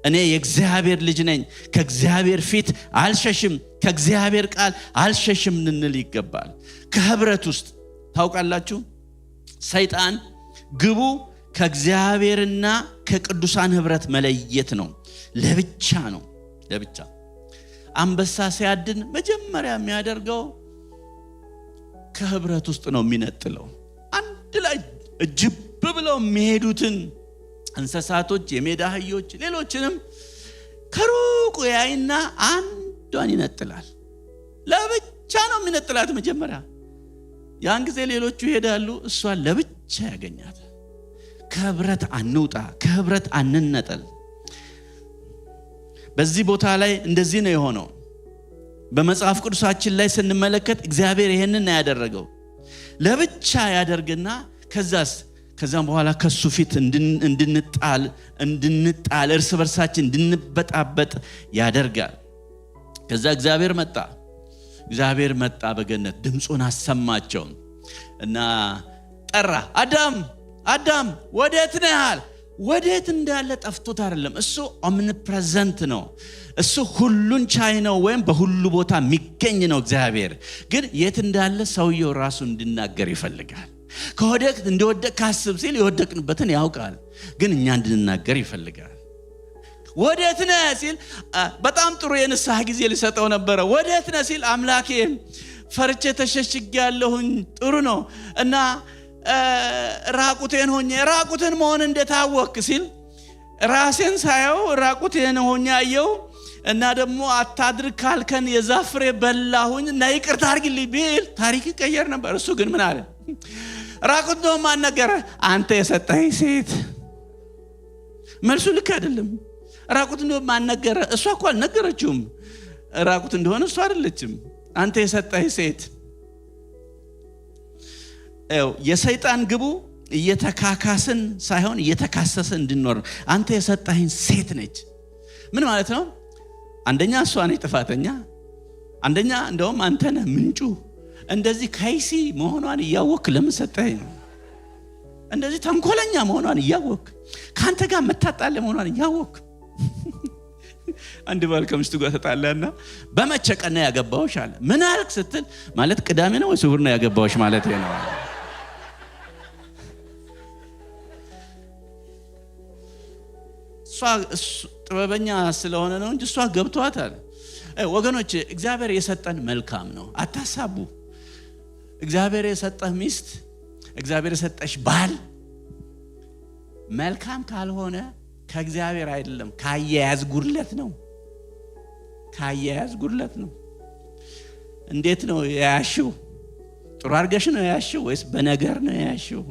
እኔ የእግዚአብሔር ልጅ ነኝ፣ ከእግዚአብሔር ፊት አልሸሽም፣ ከእግዚአብሔር ቃል አልሸሽም እንል ይገባል። ከህብረት ውስጥ ታውቃላችሁ ሰይጣን ግቡ ከእግዚአብሔርና ከቅዱሳን ህብረት መለየት ነው። ለብቻ ነው፣ ለብቻ። አንበሳ ሲያድን መጀመሪያ የሚያደርገው ከህብረት ውስጥ ነው የሚነጥለው። አንድ ላይ እጅብ ብለው የሚሄዱትን እንስሳቶች፣ የሜዳ አህዮች፣ ሌሎችንም ከሩቁ ያይና አንዷን ይነጥላል። ለብቻ ነው የሚነጥላት መጀመሪያ። ያን ጊዜ ሌሎቹ ይሄዳሉ፣ እሷን ለብቻ ያገኛት። ከህብረት አንውጣ፣ ከህብረት አንነጠል። በዚህ ቦታ ላይ እንደዚህ ነው የሆነው። በመጽሐፍ ቅዱሳችን ላይ ስንመለከት እግዚአብሔር ይሄንን ያደረገው ለብቻ ያደርግና ከዛም በኋላ ከሱ ፊት እንድንጣል እርስ በርሳችን እንድንበጣበጥ ያደርጋል። ከዛ እግዚአብሔር መጣ በገነት ድምጹን አሰማቸው እና ጠራ። አዳም ወዴት ነህ አለ። ወዴት እንዳለ ጠፍቶት አይደለም። እሱ ኦምኒፕሬዘንት ነው። እሱ ሁሉን ቻይ ነው፣ ወይም በሁሉ ቦታ የሚገኝ ነው። እግዚአብሔር ግን የት እንዳለ ሰውየው ራሱ እንድናገር ይፈልጋል። ከወደቅ እንደወደቅ ካስብ ሲል የወደቅንበትን ያውቃል፣ ግን እኛ እንድንናገር ይፈልጋል። ወዴት ነህ ሲል በጣም ጥሩ የንስሐ ጊዜ ሊሰጠው ነበረ። ወዴት ነህ ሲል አምላኬ ፈርቼ ተሸሽጌያለሁኝ፣ ጥሩ ነው እና ራቁቴን መሆን እንደታወቅ ሲል ራሴን ሳየው ራቁቴን ሆኜ አየው እና ደግሞ አታድርግ ካልከን የዛፍ ፍሬ በላሁኝ እና ይቅርታ አድርግልኝ ቢል ታሪክ ይቀየር ነበር። እሱ ግን ምን አለ? ራቁት ነው ማን ነገረ? አንተ የሰጠኸኝ ሴት። መልሱ ልክ አይደለም። ራቁት ነው ማን ነገረ? እሷ እኮ አልነገረችውም። ራቁት እንደሆነ እሷ አይደለችም። አንተ የሰጠኸኝ ሴት። የሰይጣን ግቡ እየተካካስን ሳይሆን እየተካሰስን እንድንኖር። አንተ የሰጠኸኝ ሴት ነች። ምን ማለት ነው? አንደኛ እሷ ነች ጥፋተኛ፣ አንደኛ እንደውም አንተ ነህ ምንጩ። እንደዚህ ካይሲ መሆኗን እያወክ ለምን ሰጠኸኝ? እንደዚህ ተንኮለኛ መሆኗን እያወክ፣ ካንተ ጋር መታጣለ መሆኗን እያወክ። አንድ ባል ከሚስቱ ጋር ተጣላና በመቼ ቀን ነው ያገባውሽ አለ። ምን አልክ ስትል ማለት ቅዳሜ ነው ወይስ እሑድ ነው ያገባውሽ ማለት ነው። እሷ ጥበበኛ ስለሆነ ነው እንጂ እሷ ገብቷታል። ወገኖች እግዚአብሔር የሰጠን መልካም ነው አታሳቡ እግዚአብሔር የሰጠህ ሚስት እግዚአብሔር የሰጠሽ ባል መልካም ካልሆነ ከእግዚአብሔር አይደለም ካያያዝ ጉድለት ነው እንዴት ነው ያያሽው ጥሩ አርገሽ ነው ያያሽው ወይስ በነገር ነው ያያሽው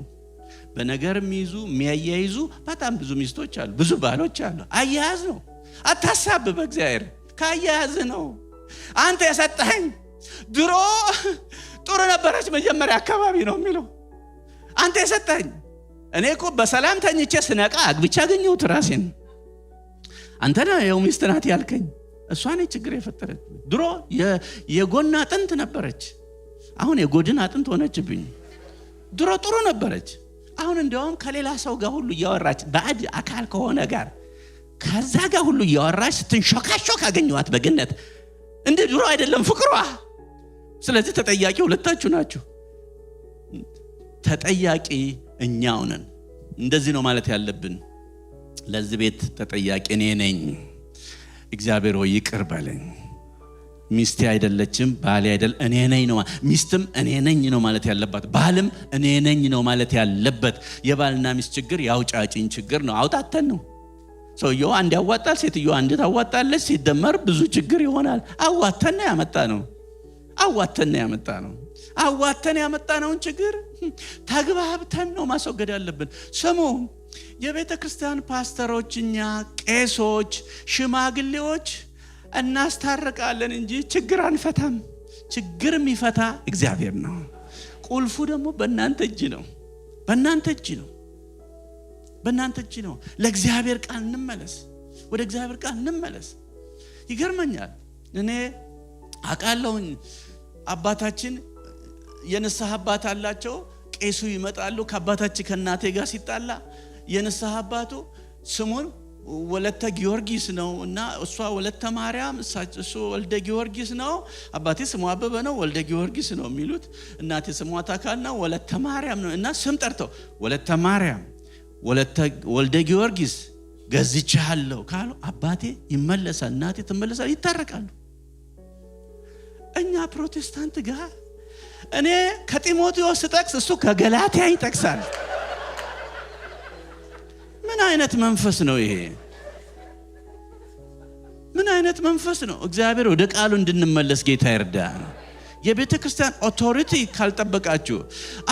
በነገር የሚያያይዙ በጣም ብዙ ሚስቶች አሉ ብዙ ባሎች አሉ አያያዝ ነው አታሳብ በእግዚአብሔር ካያያዝ ነው አንተ የሰጠኸኝ ድሮ ጥሩ ነበረች መጀመሪያ አካባቢ ነው የሚለው አንተ የሰጠኸኝ እኔ እኮ በሰላም ተኝቼ ስነቃ አግብቻ አገኘሁት ራሴን አንተ ነህ የው ሚስት ናት ያልከኝ እሷ ነች ችግር የፈጠረች ድሮ የጎን አጥንት ነበረች አሁን የጎድን አጥንት ሆነችብኝ ድሮ ጥሩ ነበረች አሁን እንደውም ከሌላ ሰው ጋር ሁሉ እያወራች ባዕድ አካል ከሆነ ጋር ከዛ ጋር ሁሉ እያወራች ስትንሾካሾክ አገኘኋት በገነት እንደ ድሮ አይደለም ፍቅሯ ስለዚህ ተጠያቂ ሁለታችሁ ናችሁ ተጠያቂ እኛው ነን እንደዚህ ነው ማለት ያለብን ለዚህ ቤት ተጠያቂ እኔ ነኝ እግዚአብሔር ሆይ ይቅር በለኝ ሚስቴ አይደለችም ባሌ አይደል እኔ ነኝ ነው ሚስትም እኔ ነኝ ነው ማለት ያለባት ባልም እኔ ነኝ ነው ማለት ያለበት የባልና ሚስት ችግር ያውጫጭኝ ችግር ነው አውጣተን ነው ሰውየው አንድ ያዋጣል ሴትየው አንድ ታዋጣለች ሲደመር ብዙ ችግር ይሆናል አዋተን ያመጣነውን ችግር ተግባብተን ነው ማስወገድ ያለብን ስሙ የቤተ ክርስቲያን ፓስተሮችኛ ቄሶች ሽማግሌዎች እናስታርቃለን እንጂ ችግር አንፈታም ችግር የሚፈታ እግዚአብሔር ነው ቁልፉ ደግሞ በእናንተ እጅ ነው ለእግዚአብሔር ቃል እንመለስ ወደ እግዚአብሔር ቃል እንመለስ ይገርመኛል እኔ አቃለሁኝ አባታችን የንስሐ አባት አላቸው ቄሱ ይመጣሉ ከአባታችን ከናቴ ጋር ሲጣላ የንስሐ አባቱ ስሙን ወለተ ጊዮርጊስ ነው እና እሷ ወለተ ማርያም እሱ ወልደ ጊዮርጊስ ነው አባቴ ስሙ አበበ ነው ወልደ ጊዮርጊስ ነው የሚሉት እናቴ ስሟ ታካልና ወለተ ማርያም ነው እና ስም ጠርተው ወለተ ማርያም ወልደ ጊዮርጊስ ገዝቻለሁ ካሉ አባቴ ይመለሳል እናቴ ትመለሳል ይታረቃሉ እኛ ፕሮቴስታንት ጋር እኔ ከጢሞቴዎስ ጠቅስ እሱ ከገላትያ ይጠቅሳል ምን አይነት መንፈስ ነው ይሄ ምን አይነት መንፈስ ነው እግዚአብሔር ወደ ቃሉ እንድንመለስ ጌታ ይርዳን የቤተ ክርስቲያን ኦቶሪቲ ካልጠበቃችሁ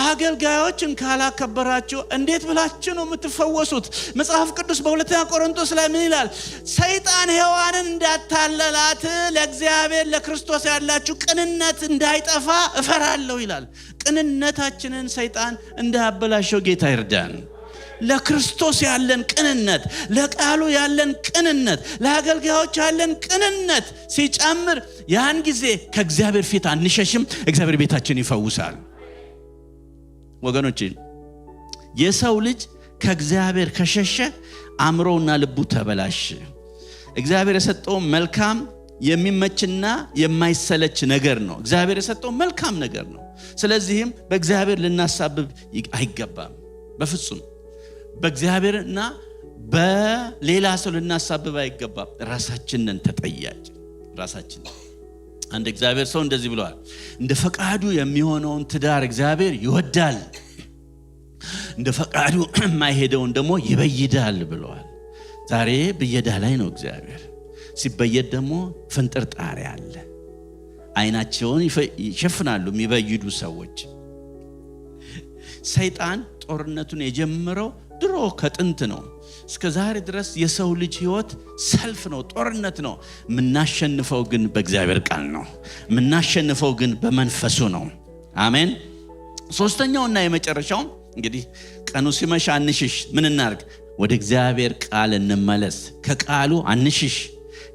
አገልጋዮችን ካላከበራችሁ እንዴት ብላችሁ ነው የምትፈወሱት መጽሐፍ ቅዱስ በሁለተኛ ቆሮንቶስ ላይ ምን ይላል ሰይጣን ሔዋንን እንዳታለላት ለእግዚአብሔር ለክርስቶስ ያላችሁ ቅንነት እንዳይጠፋ እፈራለሁ ይላል ቅንነታችንን ሰይጣን እንዳያበላሸው ጌታ ይርዳን ለክርስቶስ ያለን ቅንነት ለቃሉ ያለን ቅንነት ለአገልጋዮች ያለን ቅንነት ሲጨምር ያን ጊዜ ከእግዚአብሔር ፊት አንሸሽም እግዚአብሔር ቤታችን ይፈውሳል ወገኖቼ የሰው ልጅ ከእግዚአብሔር ከሸሸ አእምሮውና ልቡ ተበላሽ እግዚአብሔር የሰጠው መልካም የሚመችና የማይሰለች ነገር ነው እግዚአብሔር የሰጠው መልካም ነገር ነው ስለዚህም በእግዚአብሔር ልናሳብብ አይገባም በፍጹም በእግዚአብሔርና በሌላ ሰው ልናሳብብ አይገባም ራሳችንን ተጠያቂ ራሳችን አንድ እግዚአብሔር ሰው እንደዚህ ብለዋል እንደ ፈቃዱ የሚሆነውን ትዳር እግዚአብሔር ይወዳል እንደ ፈቃዱ የማይሄደውን ደግሞ ይበይዳል ብለዋል ዛሬ በየዳ ላይ ነው እግዚአብሔር ሲበየድ ደግሞ ፍንጥርጣሪ አለ አይናቸውን ይሸፍናሉ የሚበይዱ ሰዎች ሰይጣን ጦርነቱን የጀመረው ድሮ ከጥንት ነው እስከ ዛሬ ድረስ የሰው ልጅ ህይወት ሰልፍ ነው ጦርነት ነው ምናሸንፈው ግን በእግዚአብሔር ቃል ነው ምናሸንፈው ግን በመንፈሱ ነው አሜን ሶስተኛውና የመጨረሻው እንግዲህ ቀኑ ሲመሽ አንሽሽ ምን እናርግ ወደ እግዚአብሔር ቃል እንመለስ ከቃሉ አንሽሽ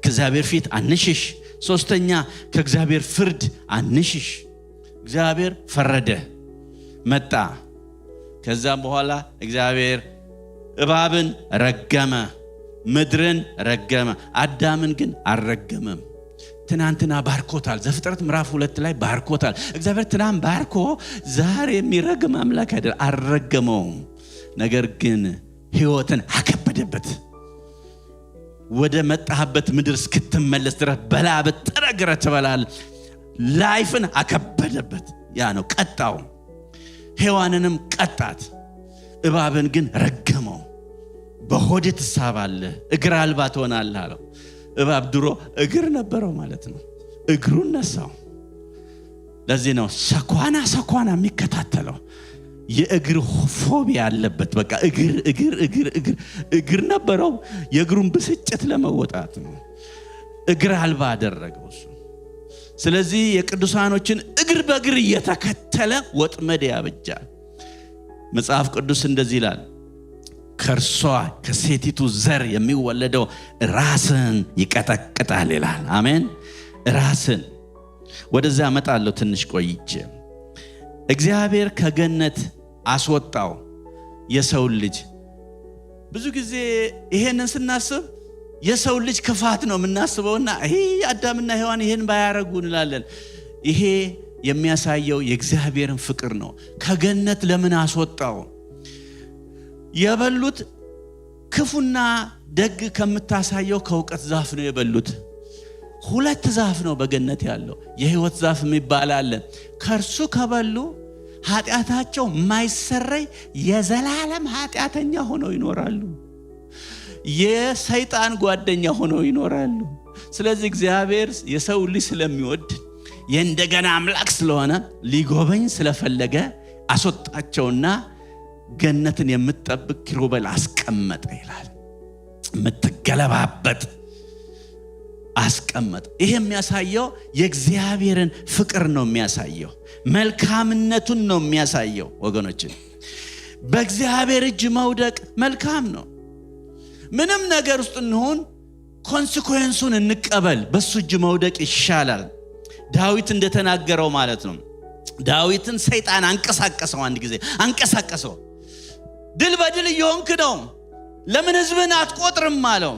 ከእግዚአብሔር ፊት አንሽሽ ሶስተኛ ከእግዚአብሔር ፍርድ አንሽሽ እግዚአብሔር ፈረደ መጣ ከዛም በኋላ እግዚአብሔር እባብን ረገመ ምድርን ረገመ አዳምን ግን አልረገመም ትናንትና ባርኮታል ዘፍጥረት ምዕራፍ 2 ላይ ባርኮታል እግዚአብሔር ትናንት ባርኮ ዛሬ የሚረግም አምላክ አይደል አልረገመውም ነገር ግን ህይወትን አከበደበት ወደ መጣህበት ምድር እስክትመለስ ድረስ በላብ ጥረግረህ ትበላለህ። ላይፍን አከበደበት። ያ ነው ቀጣው። ሔዋንንም ቀጣት፣ እባብን ግን ረገመው። በሆድ ትሳባለህ፣ እግር አልባ ትሆናለህ አለው። እባብ ድሮ እግር ነበረው ማለት ነው፣ እግሩን ነሳው። ለዚህ ነው ሰኳና የሚከታተለው። የእግር ፎቢያ አለበት። በቃ እግር ነበረው፣ የእግሩን ብስጭት ለመወጣት ነው እግር አልባ አደረገው እሱ። ስለዚህ የቅዱሳኖችን እግር በእግር እየተከተለ ወጥመድ ያበጃል። መጽሐፍ ቅዱስ እንደዚህ ይላል፣ ከርሷ ከሴቲቱ ዘር የሚወለደው ራስን ይቀጠቅጣል ይላል። አሜን። ራስን ወደዛ መጣለው ትንሽ ቆይቼ። እግዚአብሔር ከገነት አስወጣው የሰው ልጅ። ብዙ ጊዜ ይሄንን ስናስብ የሰው ልጅ ክፋት ነው የምናስበውና ይሄ አዳምና ሔዋን ይሄን ባያረጉ እንላለን። ይሄ የሚያሳየው የእግዚአብሔርን ፍቅር ነው። ከገነት ለምን አስወጣው? የበሉት ክፉና ደግ ከምታሳየው ከእውቀት ዛፍ ነው የበሉት። ሁለት ዛፍ ነው በገነት ያለው፣ የሕይወት ዛፍ የሚባል አለ። ከርሱ ከበሉ ኃጢአታቸው ማይሰረይ የዘላለም ኃጢአተኛ ሆነው ይኖራሉ። የሰይጣን ጓደኛ ሆነው ይኖራሉ። ስለዚህ እግዚአብሔር የሰው ልጅ ስለሚወድ የእንደገና አምላክ ስለሆነ ሊጎበኝ ስለፈለገ አስወጣቸውና ገነትን የምትጠብቅ ኪሩቤል አስቀመጠ ይላል። የምትገለባበጥ አስቀመጠ። ይሄ የሚያሳየው የእግዚአብሔርን ፍቅር ነው የሚያሳየው፣ መልካምነቱን ነው የሚያሳየው። ወገኖች በእግዚአብሔር እጅ መውደቅ መልካም ነው። ምንም ነገር ውስጥ እንሆን ኮንሲኩዌንሱን እንቀበል። በሱ እጅ መውደቅ ይሻላል። ዳዊት እንደተናገረው ማለት ነው። ዳዊትን ሰይጣን አንቀሳቀሰው፣ አንድ ጊዜ አንቀሳቀሰው። ድል በድል እየሆንክ ነው፣ ለምን ሕዝብን አትቆጥርም አለው።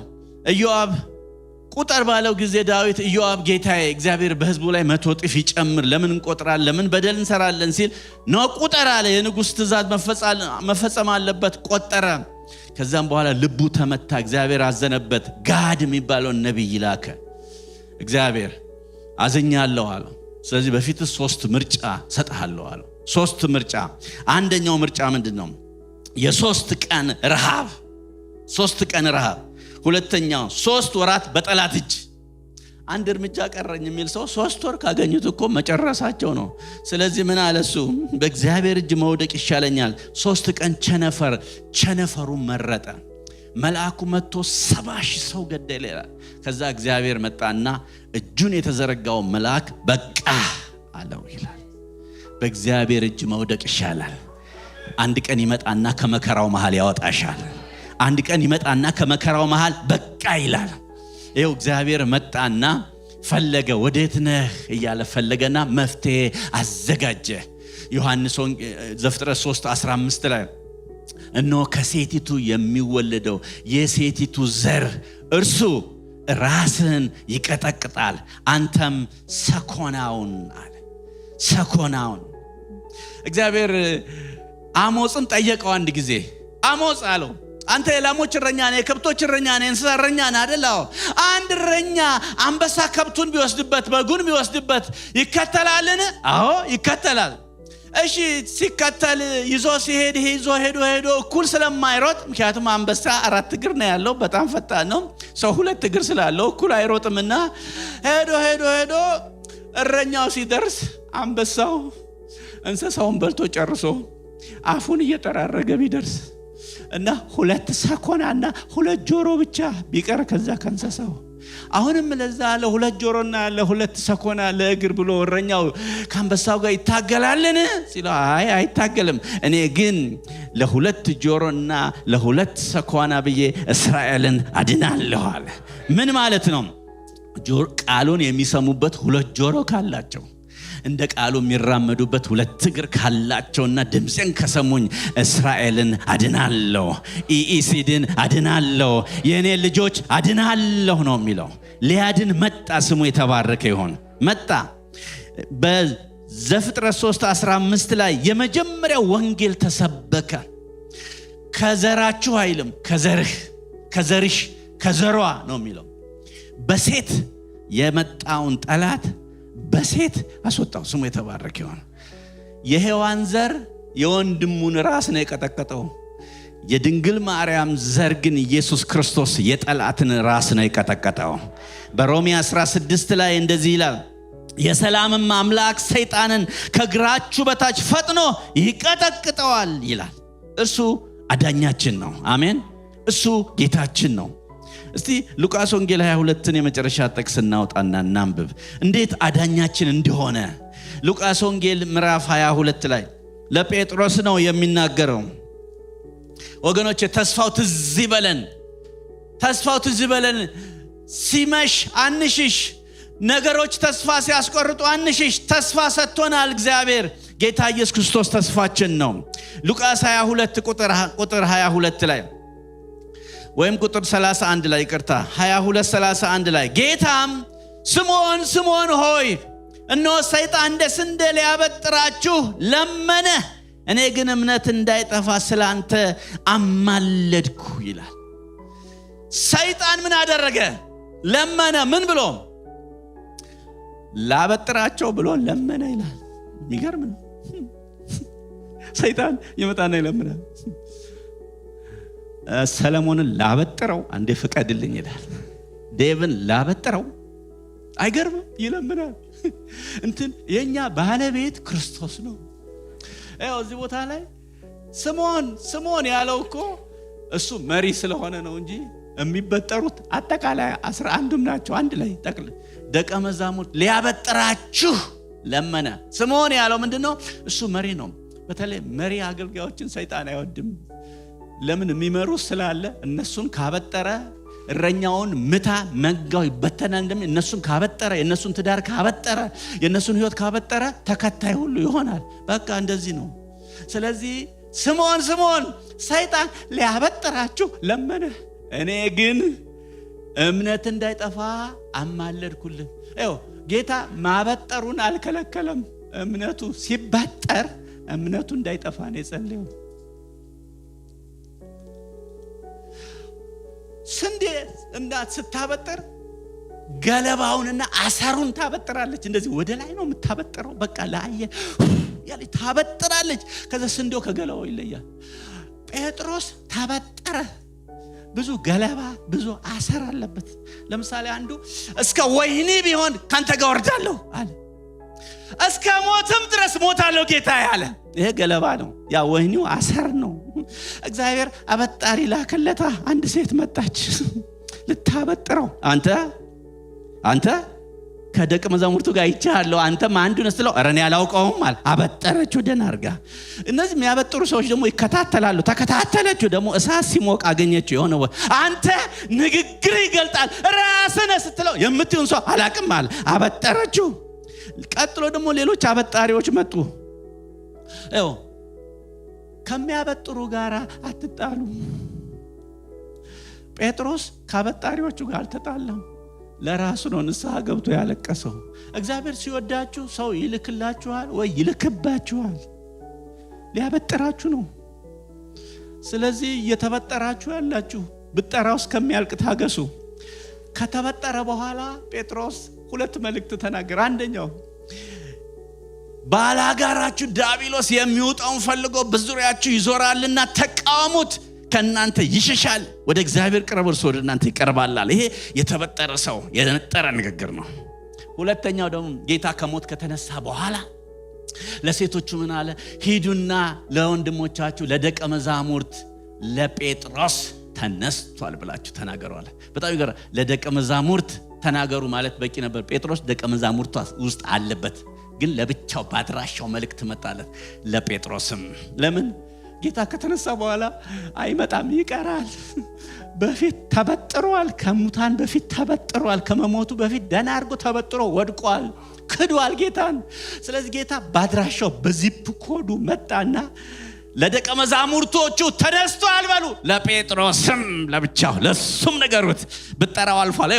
ኢዮአብ ቁጥር ባለው ጊዜ ዳዊት ኢዮአብ ጌታዬ እግዚአብሔር በሕዝቡ ላይ 100 እጥፍ ይጨምር፣ ለምን እንቆጥራለን? ለምን በደል እንሰራለን? ሲል ነው ቁጥር አለ። የንጉሥ ትእዛዝ መፈጸም አለበት። ቆጠረ። ከዛም በኋላ ልቡ ተመታ፣ እግዚአብሔር አዘነበት። ጋድ የሚባለውን ነቢይ ላከ። እግዚአብሔር አዘኛለሁ አለው። ስለዚህ በፊት 3 ምርጫ ሰጥሃለሁ አለው። 3 ምርጫ። አንደኛው ምርጫ ምንድነው? የ3 ቀን ረሃብ፣ 3 ቀን ረሃብ። ሁለተኛው 3 ወራት በጠላት እጅ። አንድ እርምጃ ቀረኝ የሚል ሰው 3 ወር ካገኙት እኮ መጨረሳቸው ነው። ስለዚህ ምን አለሱ? በእግዚአብሔር እጅ መውደቅ ይሻለኛል። 3 ቀን ቸነፈሩ መረጠ። መልአኩ መጥቶ 70,000 ሰው ገደለ ይላል። ከዛ እግዚአብሔር መጣና እጁን የተዘረጋው መልአክ በቃ አለው ይላል። በእግዚአብሔር እጅ መውደቅ ይሻላል። አንድ ቀን ይመጣና ከመከራው መሃል ያወጣሻል። አንድ ቀን ይመጣና ከመከራው መሃል በቃ ይላል። ይኸው እግዚአብሔር መጣና ፈለገ። ወዴት ነህ እያለ ፈለገና መፍትሄ አዘጋጀ። ዮሐንስ ዘፍጥረት 3:15 ላይ እነሆ ከሴቲቱ የሚወለደው የሴቲቱ ዘር እርሱ ራስን ይቀጠቅጣል፣ አንተም ሰኮናውን አለ። ሰኮናውን እግዚአብሔር አሞጽን ጠየቀው። አንድ ጊዜ አሞጽ አለው አንተ የላሞች እረኛ ነህ፣ የከብቶች እረኛ ነህ፣ እንስሳ እረኛ ነህ አይደል? አንድ እረኛ አንበሳ ከብቱን ቢወስድበት በጉን ቢወስድበት ይከተላልን? አዎ ይከተላል። እሺ ሲከተል ይዞ ሲሄድ ሄዶ እኩል ስለማይሮጥ፣ ምክንያቱም አንበሳ 4 እግር ነው ያለው፣ በጣም ፈጣን ነው። ሰው 2 እግር ስላለው እኩል አይሮጥምና ሄዶ እረኛው ሲደርስ አንበሳው እንስሳውን በልቶ ጨርሶ አፉን እየጠራረገ ቢደርስ እና 2 ሰኮናና 2 ጆሮ ብቻ ቢቀር ከዛ ከእንስሳው አሁንም ለዛ ለ2 ጆሮና ለ2 ሰኮና ለእግር ብሎ እረኛው ከአንበሳው ጋር ይታገላልን ሲለው አይታገልም፣ እኔ ግን ለ2 ጆሮና ለ2 ሰኮና ብዬ እስራኤልን አድናለሁ አለ። ምን ማለት ነው? ቃሉን የሚሰሙበት 2 ጆሮ ካላቸው፣ እንደ ቃሉ የሚራመዱበት 2 እግር ካላቸውና ድምፄን ከሰሙኝ እስራኤልን አድናለሁ፣ ኢኢሲድን አድናለሁ፣ የኔ ልጆች አድናለሁ ነው የሚለው። ሊያድን መጣ። ስሙ የተባረከ ይሁን። መጣ። በዘፍጥረት 3:15 ላይ የመጀመሪያው ወንጌል ተሰበከ። ከዘራችሁ አይልም፣ ከዘርሽ ከዘሯ ነው የሚለው። በሴት የመጣውን ጠላት በሴት አስወጣው። ስሙ የተባረከ ይሁን። የሔዋን ዘር የወንድሙን ራስ ነው የቀጠቀጠው። የድንግል ማርያም ዘር ግን ኢየሱስ ክርስቶስ የጠላትን ራስ ነው የቀጠቀጠው። በሮሜ 16 ላይ እንደዚህ ይላል፣ የሰላምም አምላክ ሰይጣንን ከግራችሁ በታች ፈጥኖ ይቀጠቅጠዋል ይላል። እርሱ አዳኛችን ነው። አሜን። እሱ ጌታችን ነው። እስቲ ሉቃስ ወንጌል 22ን የመጨረሻ ጥቅስ እናውጣና እናንብብ እንዴት አዳኛችን እንደሆነ። ሉቃስ ወንጌል ምዕራፍ 22 ላይ ለጴጥሮስ ነው የሚናገረው። ወገኖቼ ተስፋው ትዝ ይበለን፣ ተስፋው ትዝ ይበለን። ሲመሽ አንሽሽ፣ ነገሮች ተስፋ ሲያስቆርጡ አንሽሽ። ተስፋ ሰጥቶናል እግዚአብሔር። ጌታ ኢየሱስ ክርስቶስ ተስፋችን ነው። ሉቃስ 22 ቁጥር 22 ላይ ወይም ቁጥር 31 ላይ ይቅርታ 22:31 ላይ ጌታም ስምዖን ስምዖን ሆይ እነሆ ሰይጣን እንደ ስንዴ ሊያበጥራችሁ ለመነ፣ እኔ ግን እምነት እንዳይጠፋ ስላንተ አማለድኩ ይላል። ሰይጣን ምን አደረገ? ለመነ። ምን ብሎ? ላበጥራቸው ብሎ ለመነ ይላል። የሚገርም ነው። ሰይጣን ይመጣና ይለምናል። ሰለሞንን ላበጥረው አንዴ ፍቀድልኝ ይላል። ዴቭን ላበጥረው አይገርም? ይለምናል። እንትን የኛ ባለቤት ክርስቶስ ነው። እዚህ ቦታ ላይ ስምዖን ያለው እኮ እሱ መሪ ስለሆነ ነው እንጂ የሚበጠሩት አጠቃላይ 11ም ናቸው። አንድ ላይ ጠቅል ደቀ መዛሙርት ሊያበጥራችሁ ለመነ። ስምዖን ያለው ምንድነው? እሱ መሪ ነው። በተለይ መሪ አገልጋዮችን ሰይጣን አይወድም። ለምን? የሚመሩ ስላለ እነሱን ካበጠረ እረኛውን ምታ መንጋው ይበተናል እንደሚል እነሱን ካበጠረ የነሱን ትዳር ካበጠረ የነሱን ህይወት ካበጠረ ተከታይ ሁሉ ይሆናል። በቃ እንደዚህ ነው። ስለዚህ ስምዖን ሰይጣን ሊያበጥራችሁ ለመነ፣ እኔ ግን እምነት እንዳይጠፋ አማለድኩልህ። ጌታ ማበጠሩን አልከለከለም። እምነቱ ሲበጠር እምነቱ እንዳይጠፋ ነው የጸለየው። ስንዴ እናት ስታበጥር ገለባውንና አሰሩን ታበጥራለች። እንደዚህ ወደ ላይ ነው የምታበጥረው። በቃ ላይ ያለ ታበጥራለች። ከዛ ስንዴው ከገለባው ይለያል። ጴጥሮስ ታበጠረ። ብዙ ገለባ ብዙ አሰር አለበት። ለምሳሌ አንዱ እስከ ወህኒ ቢሆን ካንተ ጋር ወርዳለሁ አለ። እስከ ሞትም ድረስ ሞታለሁ ጌታ ያለ ይሄ ገለባ ነው። ያ ወህኒው አሰር ነው። እግዚአብሔር አበጣሪ ላከለታ። አንድ ሴት መጣች ልታበጥረው። አንተ ከደቀ መዛሙርቱ ጋር ይቻለው አንተም አንዱ ነህ ስለው አረኔ ያላውቀውም አለ። አበጠረችው ደና አርጋ። እነዚህ የሚያበጥሩ ሰዎች ደግሞ ይከታተላሉ። ተከታተለችው ደግሞ እሳት ሲሞቅ አገኘችው። የሆነ አንተ ንግግር ይገልጣል ራስነ ስትለው የምትዩን ሰው አላቅም አለ። አበጠረችው። ቀጥሎ ደግሞ ሌሎች አበጣሪዎች መጡ። ከሚያበጥሩ ጋር አትጣሉ። ጴጥሮስ ካበጣሪዎቹ ጋር አልተጣለም። ለራሱ ነው ንስሐ ገብቶ ያለቀሰው። እግዚአብሔር ሲወዳችሁ ሰው ይልክላችኋል ወይ ይልክባችኋል። ሊያበጥራችሁ ነው። ስለዚህ እየተበጠራችሁ ያላችሁ ብጠራው እስከሚያልቅ ታገሱ። ከተበጠረ በኋላ ጴጥሮስ 2 መልእክት ተናገረ። አንደኛው ባላጋራችሁ ዲያብሎስ የሚውጣውን ፈልጎ በዙሪያችሁ ይዞራልና ተቃወሙት፣ ከናንተ ይሸሻል፣ ወደ እግዚአብሔር ቅረቡ፣ እርሱ ወደ እናንተ ይቀርባል። ይሄ የተበጠረ ሰው የነጠረ ንግግር ነው። ሁለተኛው ደግሞ ጌታ ከሞት ከተነሳ በኋላ ለሴቶቹ ምን አለ? ሂዱና ለወንድሞቻችሁ ለደቀ መዛሙርት ለጴጥሮስ ተነስቷል ብላችሁ ተናገሩ አለ። በጣም ይገርማል። ለደቀ መዛሙርት ተናገሩ ማለት በቂ ነበር። ጴጥሮስ ደቀ መዛሙርቱ ውስጥ አለበት፣ ግን ለብቻው ባድራሻው መልእክት መጣለት ለጴጥሮስም። ለምን? ጌታ ከተነሳ በኋላ አይመጣም፣ ይቀራል። በፊት ተበጥሯል። ከሙታን በፊት ተበጥሯል። ከመሞቱ በፊት ደና አርጎ ተበጥሮ ወድቋል፣ ክዷል ጌታን። ስለዚህ ጌታ ባድራሻው በዚፕ ኮዱ መጣና ለደቀ መዛሙርቶቹ ተነስቷል በሉ፣ ለጴጥሮስም ለብቻው ለሱም ነገሩት። ብጠራው አልፏል።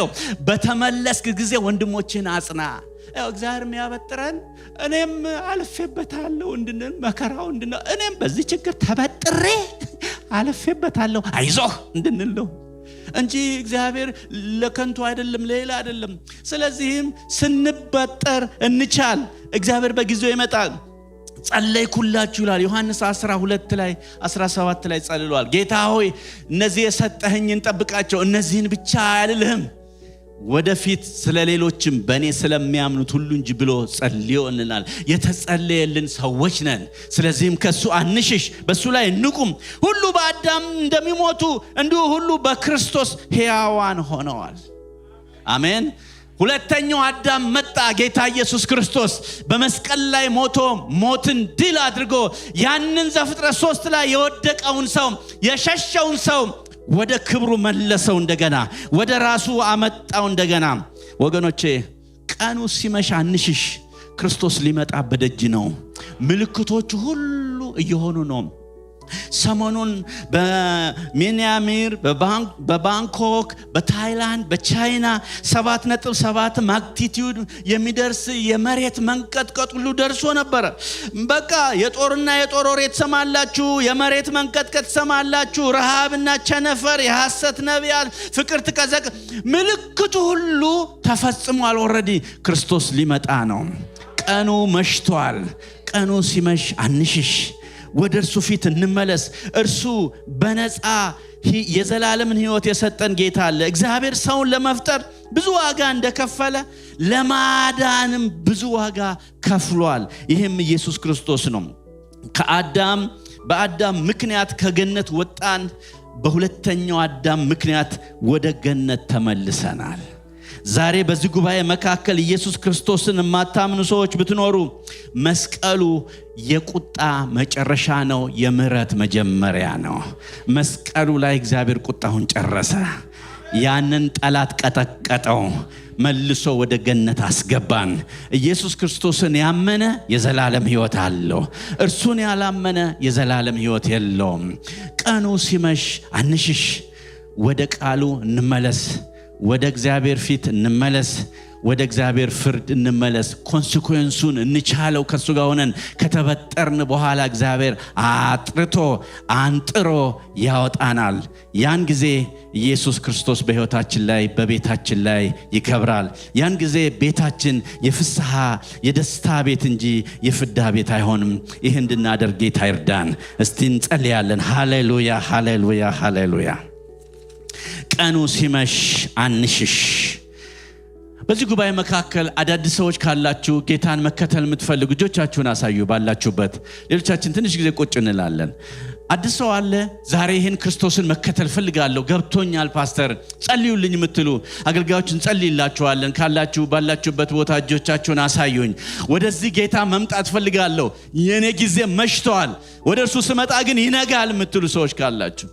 በተመለስክ ጊዜ ወንድሞችን አጽና። እግዚአብሔር የሚያበጥረን እኔም አልፌበታለሁ እንድንል መከራው እንድንል እኔም በዚህ ችግር ተበጥሬ አልፌበታለሁ አይዞህ እንድንል ነው። እንጂ እግዚአብሔር ለከንቱ አይደለም፣ ሌላ አይደለም። ስለዚህም ስንበጠር እንቻል፣ እግዚአብሔር በጊዜው ይመጣል። ጸለይኩላችሁ ይላል ዮሐንስ 12 ላይ 17 ላይ ጸልሏል። ጌታ ሆይ እነዚህ የሰጠኸኝን ጠብቃቸው፣ እነዚህን ብቻ አይደለም ወደፊት ስለሌሎችም በእኔ ስለሚያምኑት ሁሉ እንጂ ብሎ ጸልዮልናል። የተጸለየልን ሰዎች ነን። ስለዚህም ከሱ አንሽሽ፣ በሱ ላይ እንቁም። ሁሉ በአዳም እንደሚሞቱ እንዲሁ ሁሉ በክርስቶስ ሕያዋን ሆነዋል። አሜን። ሁለተኛው አዳም መጣ፣ ጌታ ኢየሱስ ክርስቶስ በመስቀል ላይ ሞቶ ሞትን ድል አድርጎ ያንን ዘፍጥረት 3 ላይ የወደቀውን ሰው የሸሸውን ሰው ወደ ክብሩ መለሰው፣ እንደገና ወደ ራሱ አመጣው እንደገና። ወገኖቼ ቀኑ ሲመሽ አንሽሽ፣ ክርስቶስ ሊመጣ በደጅ ነው። ምልክቶቹ ሁሉ እየሆኑ ነው። ሰሞኑን በሚያንማር፣ በባንኮክ፣ በታይላንድ፣ በቻይና 7.7 ማግኒቲዩድ የሚደርስ የመሬት መንቀጥቀጥ ሁሉ ደርሶ ነበር። በቃ የጦርና የጦር ወሬ ተሰማላችሁ፣ የመሬት መንቀጥቀጥ ተሰማላችሁ፣ ረሃብና ቸነፈር፣ የሐሰት ነቢያት፣ ፍቅር ተቀዘቀ። ምልክቱ ሁሉ ተፈጽሟል። ኦሬዲ ክርስቶስ ሊመጣ ነው። ቀኑ መሽቷል። ቀኑ ሲመሽ አንሽሽ፣ ወደ እርሱ ፊት እንመለስ። እርሱ በነፃ የዘላለምን ሕይወት የሰጠን ጌታ አለ። እግዚአብሔር ሰውን ለመፍጠር ብዙ ዋጋ እንደከፈለ ለማዳንም ብዙ ዋጋ ከፍሏል። ይህም ኢየሱስ ክርስቶስ ነው። በአዳም ምክንያት ከገነት ወጣን። በሁለተኛው አዳም ምክንያት ወደ ገነት ተመልሰናል። ዛሬ በዚህ ጉባኤ መካከል ኢየሱስ ክርስቶስን የማታምኑ ሰዎች ብትኖሩ መስቀሉ የቁጣ መጨረሻ ነው፣ የምህረት መጀመሪያ ነው። መስቀሉ ላይ እግዚአብሔር ቁጣውን ጨረሰ። ያንን ጠላት ቀጠቀጠው፣ መልሶ ወደ ገነት አስገባን። ኢየሱስ ክርስቶስን ያመነ የዘላለም ሕይወት አለው። እርሱን ያላመነ የዘላለም ሕይወት የለውም። ቀኑ ሲመሽ አንሽሽ፣ ወደ ቃሉ እንመለስ፣ ወደ እግዚአብሔር ፊት እንመለስ፣ ወደ እግዚአብሔር ፍርድ እንመለስ። ኮንሲኩዌንሱን እንቻለው። ከሱ ጋር ሆነን ከተበጠርን በኋላ እግዚአብሔር አጥርቶ አንጥሮ ያወጣናል። ያን ጊዜ ኢየሱስ ክርስቶስ በሕይወታችን ላይ በቤታችን ላይ ይከብራል። ያን ጊዜ ቤታችን የፍስሐ የደስታ ቤት እንጂ የፍዳ ቤት አይሆንም። ይህ እንድናደርግ ጌታ ይርዳን። እስቲ እንጸልያለን። ሃሌሉያ፣ ሃሌሉያ፣ ሃሌሉያ። ቀኑ ሲመሽ አንሽሽ። በዚህ ጉባኤ መካከል አዳዲስ ሰዎች ካላችሁ ጌታን መከተል የምትፈልጉ እጆቻችሁን አሳዩ ባላችሁበት። ሌሎቻችን ትንሽ ጊዜ ቁጭ እንላለን። አዲስ ሰው አለ ዛሬ ይህን ክርስቶስን መከተል ፈልጋለሁ፣ ገብቶኛል ፓስተር ጸልዩልኝ የምትሉ አገልጋዮችን ጸልይላችኋለን። ካላችሁ ባላችሁበት ቦታ እጆቻችሁን አሳዩኝ። ወደዚህ ጌታ መምጣት ፈልጋለሁ፣ የኔ ጊዜ መሽቷል፣ ወደ እርሱ ስመጣ ግን ይነጋል የምትሉ ሰዎች ካላችሁ